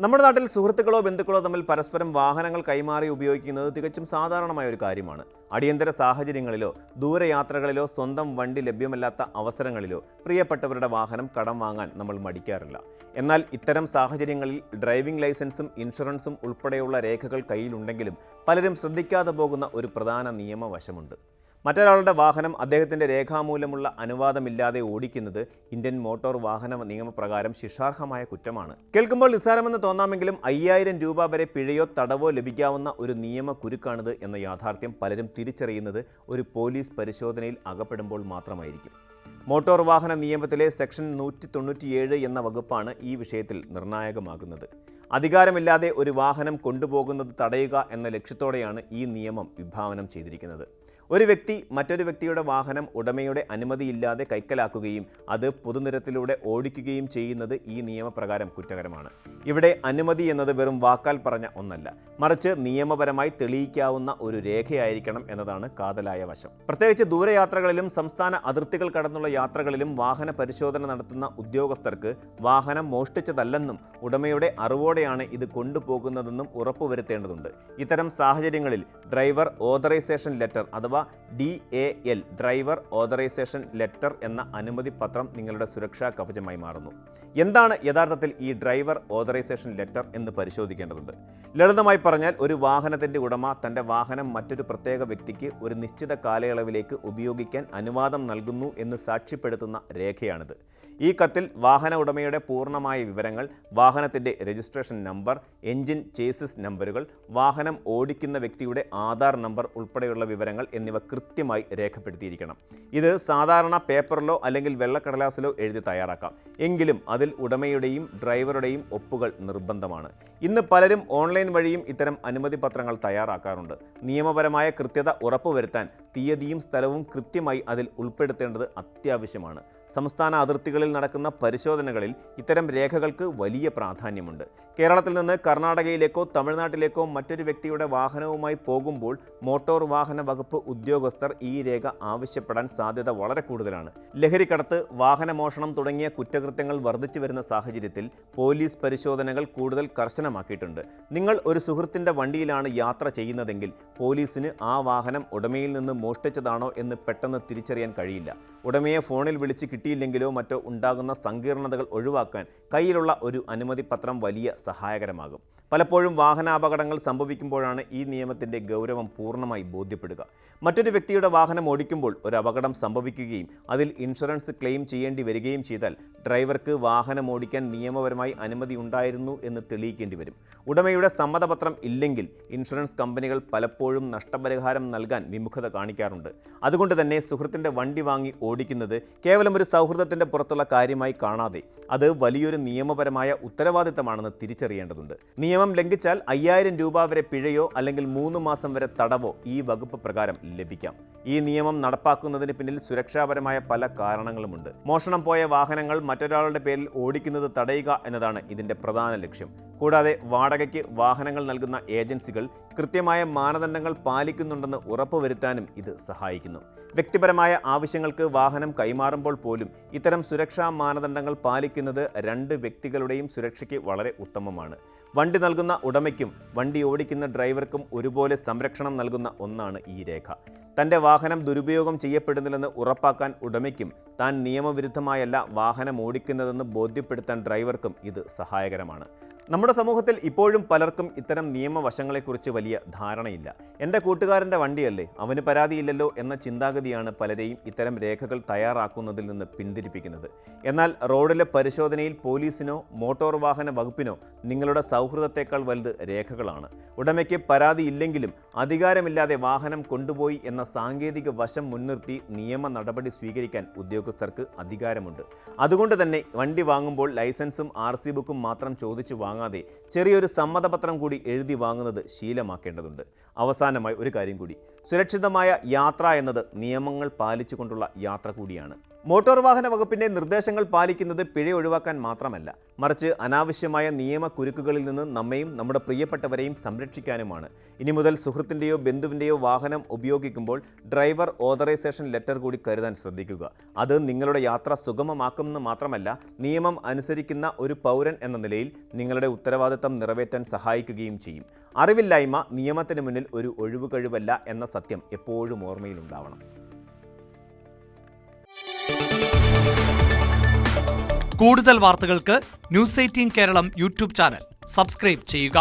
നമ്മുടെ നാട്ടിൽ സുഹൃത്തുക്കളോ ബന്ധുക്കളോ തമ്മിൽ പരസ്പരം വാഹനങ്ങൾ കൈമാറി ഉപയോഗിക്കുന്നത് തികച്ചും സാധാരണമായ ഒരു കാര്യമാണ്. അടിയന്തര സാഹചര്യങ്ങളിലോ ദൂരയാത്രകളിലോ സ്വന്തം വണ്ടി ലഭ്യമല്ലാത്ത അവസരങ്ങളിലോ പ്രിയപ്പെട്ടവരുടെ വാഹനം കടം വാങ്ങാൻ നമ്മൾ മടിക്കാറില്ല. എന്നാൽ ഇത്തരം സാഹചര്യങ്ങളിൽ ഡ്രൈവിംഗ് ലൈസൻസും ഇൻഷുറൻസും ഉൾപ്പെടെയുള്ള രേഖകൾ കയ്യിലുണ്ടെങ്കിലും പലരും ശ്രദ്ധിക്കാതെ പോകുന്ന ഒരു പ്രധാന നിയമവശമുണ്ട്. മറ്റൊരാളുടെ വാഹനം അദ്ദേഹത്തിൻ്റെ രേഖാമൂലമുള്ള അനുവാദമില്ലാതെ ഓടിക്കുന്നത് ഇന്ത്യൻ മോട്ടോർ വാഹന നിയമപ്രകാരം ശിക്ഷാർഹമായ കുറ്റമാണ്. കേൾക്കുമ്പോൾ നിസ്സാരമെന്ന് തോന്നാമെങ്കിലും 5000 രൂപ വരെ പിഴയോ തടവോ ലഭിക്കാവുന്ന ഒരു നിയമ കുരുക്കാണിത് എന്ന യാഥാർത്ഥ്യം പലരും തിരിച്ചറിയുന്നത് ഒരു പോലീസ് പരിശോധനയിൽ അകപ്പെടുമ്പോൾ മാത്രമായിരിക്കും. മോട്ടോർ വാഹന നിയമത്തിലെ സെക്ഷൻ 197 എന്ന വകുപ്പാണ് ഈ വിഷയത്തിൽ നിർണായകമാകുന്നത്. അധികാരമില്ലാതെ ഒരു വാഹനം കൊണ്ടുപോകുന്നത് തടയുക എന്ന ലക്ഷ്യത്തോടെയാണ് ഈ നിയമം വിഭാവനം ചെയ്തിരിക്കുന്നത്. ഒരു വ്യക്തി മറ്റൊരു വ്യക്തിയുടെ വാഹനം ഉടമയുടെ അനുമതിയില്ലാതെ കൈക്കലാക്കുകയും അത് പൊതുനിരത്തിലൂടെ ഓടിക്കുകയും ചെയ്യുന്നത് ഈ നിയമപ്രകാരം കുറ്റകരമാണ്. ഇവിടെ അനുമതി എന്നത് വെറും വാക്കാൽ പറഞ്ഞ ഒന്നല്ല, മറിച്ച് നിയമപരമായി തെളിയിക്കാവുന്ന ഒരു രേഖയായിരിക്കണം എന്നതാണ് കാതലായ വശം. പ്രത്യേകിച്ച് ദൂരയാത്രകളിലും സംസ്ഥാന അതിർത്തികൾ കടന്നുള്ള യാത്രകളിലും വാഹന പരിശോധന നടത്തുന്ന ഉദ്യോഗസ്ഥർക്ക് വാഹനം മോഷ്ടിച്ചതല്ലെന്നും ഉടമയുടെ അറിവോടെയാണ് ഇത് കൊണ്ടുപോകുന്നതെന്നും ഉറപ്പുവരുത്തേണ്ടതുണ്ട്. ഇത്തരം സാഹചര്യങ്ങളിൽ ഡ്രൈവർ ഓതറൈസേഷൻ ലെറ്റർ അഥവാ DAL ഡ്രൈവർ ഓതറൈസേഷൻ ലെറ്റർ എന്ന അനുമതി പത്രം നിങ്ങളുടെ സുരക്ഷാ കവചമായി മാറുന്നു. എന്താണ് യഥാർത്ഥത്തിൽ ഈ ഡ്രൈവർ ഓതറൈസേഷൻ ലെറ്റർ എന്ന് പരിശോധിക്കേണ്ടതുണ്ട്. ലളിതമായി പറഞ്ഞാൽ, ഒരു വാഹനത്തിൻ്റെ ഉടമ തൻ്റെ വാഹനം മറ്റൊരു പ്രത്യേക വ്യക്തിക്ക് ഒരു നിശ്ചിത കാലയളവിലേക്ക് ഉപയോഗിക്കാൻ അനുവാദം നൽകുന്നു എന്ന് സാക്ഷ്യപ്പെടുത്തുന്ന രേഖയാണിത്. ഈ കത്തിൽ വാഹന ഉടമയുടെ പൂർണ്ണമായ വിവരങ്ങൾ, വാഹനത്തിൻ്റെ രജിസ്ട്രേഷൻ നമ്പർ, എൻജിൻ ചേസിസ് നമ്പറുകൾ, വാഹനം ഓടിക്കുന്ന വ്യക്തിയുടെ ആധാർ നമ്പർ ഉൾപ്പെടെയുള്ള വിവരങ്ങൾ എന്നിവ കൃത്യമായി രേഖപ്പെടുത്തിയിരിക്കണം. ഇത് സാധാരണ പേപ്പറിലോ അല്ലെങ്കിൽ വെള്ളക്കടലാസിലോ എഴുതി തയ്യാറാക്കാം. എങ്കിലും അതിൽ ഉടമയുടെയും ഡ്രൈവറുടെയും ഒപ്പുകൾ നിർബന്ധമാണ്. ഇന്ന് പലരും ഓൺലൈൻ വഴിയും ഇത്തരം അനുമതി പത്രങ്ങൾ തയ്യാറാക്കാറുണ്ട്. നിയമപരമായ കൃത്യത ഉറപ്പുവരുത്താൻ തീയതിയും സ്ഥലവും കൃത്യമായി അതിൽ ഉൾപ്പെടുത്തേണ്ടത് അത്യാവശ്യമാണ്. സംസ്ഥാന അതിർത്തികളിൽ നടക്കുന്ന പരിശോധനകളിൽ ഇത്തരം രേഖകൾക്ക് വലിയ പ്രാധാന്യമുണ്ട്. കേരളത്തിൽ നിന്ന് കർണാടകയിലേക്കോ തമിഴ്നാട്ടിലേക്കോ മറ്റൊരു വ്യക്തിയുടെ വാഹനവുമായി പോകുമ്പോൾ മോട്ടോർ വാഹന വകുപ്പ് ഉദ്യോഗസ്ഥർ ഈ രേഖ ആവശ്യപ്പെടാൻ സാധ്യത വളരെ കൂടുതലാണ്. ലഹരിക്കടത്ത്, വാഹനമോഷണം തുടങ്ങിയ കുറ്റകൃത്യങ്ങൾ വർദ്ധിച്ചു വരുന്ന സാഹചര്യത്തിൽ പോലീസ് പരിശോധനകൾ കൂടുതൽ കർശനമാക്കിയിട്ടുണ്ട്. നിങ്ങൾ ഒരു സുഹൃത്തിൻ്റെ വണ്ടിയിലാണ് യാത്ര ചെയ്യുന്നതെങ്കിൽ പോലീസിന് ആ വാഹനം ഉടമയിൽ നിന്ന് മോഷ്ടിച്ചതാണോ എന്ന് പെട്ടെന്ന് തിരിച്ചറിയാൻ കഴിയില്ല. ഉടമയെ ഫോണിൽ വിളിച്ച് കിട്ടിയില്ലെങ്കിലോ മറ്റോ ഉണ്ടാകുന്ന സങ്കീർണതകൾ ഒഴിവാക്കാൻ കയ്യിലുള്ള ഒരു അനുമതി പത്രം വലിയ സഹായകരമാകും. പലപ്പോഴും വാഹനാപകടങ്ങൾ സംഭവിക്കുമ്പോഴാണ് ഈ നിയമത്തിൻ്റെ ഗൗരവം പൂർണ്ണമായി ബോധ്യപ്പെടുക. മറ്റൊരു വ്യക്തിയുടെ വാഹനം ഓടിക്കുമ്പോൾ ഒരു അപകടം സംഭവിക്കുകയും അതിൽ ഇൻഷുറൻസ് ക്ലെയിം ചെയ്യേണ്ടി വരികയും ചെയ്താൽ ഡ്രൈവർക്ക് വാഹനം ഓടിക്കാൻ നിയമപരമായി അനുമതി ഉണ്ടായിരുന്നു എന്ന് തെളിയിക്കേണ്ടി വരും. ഉടമയുടെ സമ്മതപത്രം ഇല്ലെങ്കിൽ ഇൻഷുറൻസ് കമ്പനികൾ പലപ്പോഴും നഷ്ടപരിഹാരം നൽകാൻ വിമുഖത കാണിക്കാറുണ്ട്. അതുകൊണ്ട് തന്നെ സുഹൃത്തിൻ്റെ വണ്ടി വാങ്ങി ഓടിക്കുന്നത് കേവലം ഒരു സൗഹൃദത്തിൻ്റെ പുറത്തുള്ള കാര്യമായി കാണാതെ അത് വലിയൊരു നിയമപരമായ ഉത്തരവാദിത്തമാണെന്ന് തിരിച്ചറിയേണ്ടതുണ്ട്. നിയമം ലംഘിച്ചാൽ 5000 രൂപ വരെ പിഴയോ അല്ലെങ്കിൽ 3 മാസം വരെ തടവോ ഈ വകുപ്പ് പ്രകാരം ലഭിക്കാം. ഈ നിയമം നടപ്പാക്കുന്നതിന് പിന്നിൽ സുരക്ഷാപരമായ പല കാരണങ്ങളുമുണ്ട്. മോഷണം പോയ വാഹനങ്ങൾ മറ്റൊരാളുടെ പേരിൽ ഓടിക്കുന്നത് തടയുക എന്നതാണ് ഇതിൻ്റെ പ്രധാന ലക്ഷ്യം. കൂടാതെ വാടകയ്ക്ക് വാഹനങ്ങൾ നൽകുന്ന ഏജൻസികൾ കൃത്യമായ മാനദണ്ഡങ്ങൾ പാലിക്കുന്നുണ്ടെന്ന് ഉറപ്പുവരുത്താനും ഇത് സഹായിക്കുന്നു. വ്യക്തിപരമായ ആവശ്യങ്ങൾക്ക് വാഹനം കൈമാറുമ്പോൾ പോലും ഇത്തരം സുരക്ഷാ മാനദണ്ഡങ്ങൾ പാലിക്കുന്നത് രണ്ട് വ്യക്തികളുടെയും സുരക്ഷയ്ക്ക് വളരെ ഉത്തമമാണ്. വണ്ടി നൽകുന്ന ഉടമയ്ക്കും വണ്ടി ഓടിക്കുന്ന ഡ്രൈവർക്കും ഒരുപോലെ സംരക്ഷണം നൽകുന്ന ഒന്നാണ് ഈ രേഖ. തൻ്റെ വാഹനം ദുരുപയോഗം ചെയ്യപ്പെടുന്നില്ലെന്ന് ഉറപ്പാക്കാൻ ഉടമയ്ക്കും താൻ നിയമവിരുദ്ധമായല്ല വാഹനം ഓടിക്കുന്നതെന്ന് ബോധ്യപ്പെടുത്താൻ ഡ്രൈവർക്കും ഇത് സഹായകരമാണ്. നമ്മുടെ സമൂഹത്തിൽ ഇപ്പോഴും പലർക്കും ഇത്തരം നിയമവശങ്ങളെക്കുറിച്ച് വലിയ ധാരണയില്ല. എൻ്റെ കൂട്ടുകാരൻ്റെ വണ്ടിയല്ലേ, അവന് പരാതിയില്ലല്ലോ എന്ന ചിന്താഗതിയാണ് പലരെയും ഇത്തരം രേഖകൾ തയ്യാറാക്കുന്നതിൽ നിന്ന് പിന്തിരിപ്പിക്കുന്നത്. എന്നാൽ റോഡിലെ പരിശോധനയിൽ പോലീസിനോ മോട്ടോർ വാഹന വകുപ്പിനോ നിങ്ങളുടെ സൗഹൃദത്തേക്കാൾ വലുത് രേഖകളാണ്. ഉടമയ്ക്ക് പരാതിയില്ലെങ്കിലും അധികാരമില്ലാതെ വാഹനം കൊണ്ടുപോയി എന്ന സാങ്കേതിക വശം മുൻനിർത്തി നിയമ നടപടി സ്വീകരിക്കാൻ ഉദ്യോഗസ്ഥർക്ക് അധികാരമുണ്ട്. അതുകൊണ്ട് തന്നെ വണ്ടി വാങ്ങുമ്പോൾ ലൈസൻസും RC ബുക്കും മാത്രം ചോദിച്ചു വാങ്ങാതെ ചെറിയൊരു സമ്മതപത്രം കൂടി എഴുതി വാങ്ങുന്നത് ശീലമാക്കേണ്ടതുണ്ട്. അവസാനമായി ഒരു കാര്യം കൂടി, സുരക്ഷിതമായ യാത്ര എന്നത് നിയമങ്ങൾ പാലിച്ചുകൊണ്ടുള്ള യാത്ര കൂടിയാണ്. മോട്ടോർ വാഹന വകുപ്പിന്റെ നിർദ്ദേശങ്ങൾ പാലിക്കുന്നത് പിഴ ഒഴിവാക്കാൻ മാത്രമല്ല, മറിച്ച് അനാവശ്യമായ നിയമ കുരുക്കുകളിൽ നിന്ന് നമ്മയും നമ്മുടെ പ്രിയപ്പെട്ടവരെയും സംരക്ഷിക്കാനുമാണ്. ഇനി മുതൽ സുഹൃത്തിൻ്റെയോ ബന്ധുവിൻ്റെയോ വാഹനം ഉപയോഗിക്കുമ്പോൾ ഡ്രൈവർ ഓതറൈസേഷൻ ലെറ്റർ കൂടി കരുതാൻ ശ്രദ്ധിക്കുക. അത് നിങ്ങളുടെ യാത്ര സുഗമമാക്കുമെന്ന് മാത്രമല്ല, നിയമം അനുസരിക്കുന്ന ഒരു പൗരൻ എന്ന നിലയിൽ നിങ്ങളുടെ ഉത്തരവാദിത്തം നിറവേറ്റാൻ സഹായിക്കുകയും ചെയ്യും. അറിവില്ലായ്മ നിയമത്തിന് മുന്നിൽ ഒരു ഒഴിവുകഴിവല്ല എന്ന സത്യം എപ്പോഴും ഓർമ്മയിലുണ്ടാവണം. കൂടുതൽ വാർത്തകൾക്ക് news 18 Keralam YouTube channel subscribe ചെയ്യുക.